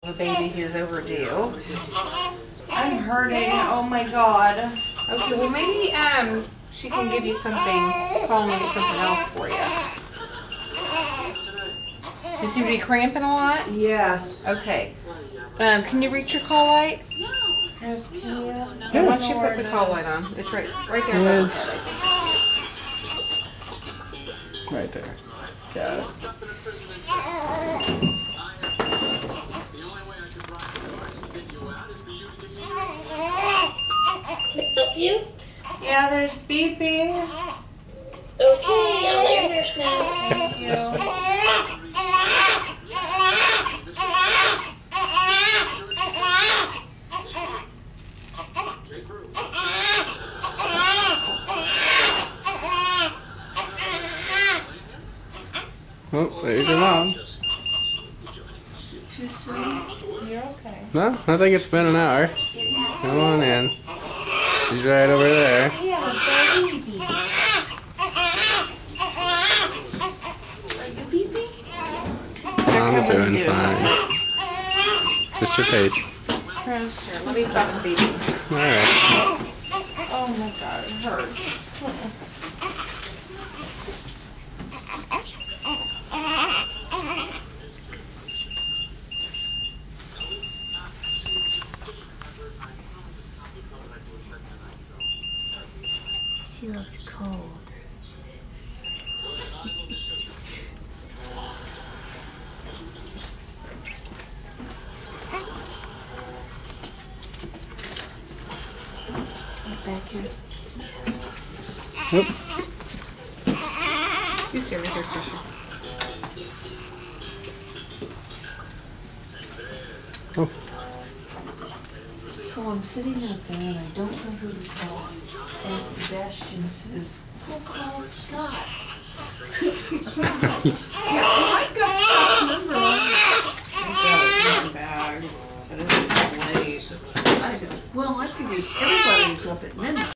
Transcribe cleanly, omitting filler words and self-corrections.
A baby who's overdue. I'm hurting. Oh my god. Okay, well maybe she can give you something. Call and get something else for you. You seem to be cramping a lot. Yes. Okay. Can you reach your call light? Yes, can you? Yeah. Why don't you put the call light on? It's right there. Yes. Right there. Got it. Can I help you? Yeah, there's beeping. Okay, I'll let your nurse know. Thank you. Oh, there's your mom. Too soon? You're okay. No, I think it's been an hour. Come on in. She's right over there. Yeah, baby. Are you beeping? Mom's doing fine. Just your face. Pressure. Let me stop the beeping. Alright. Oh my god, it hurts. She looks cold. Back here. Whoop. You stay right there, Crusher. Oh. So I'm sitting out there and I don't know who to call. And Sebastian says, "We'll call Scott." I got Scott's number. I got it in my bag, but it's late. Well, I figured everybody's up at midnight.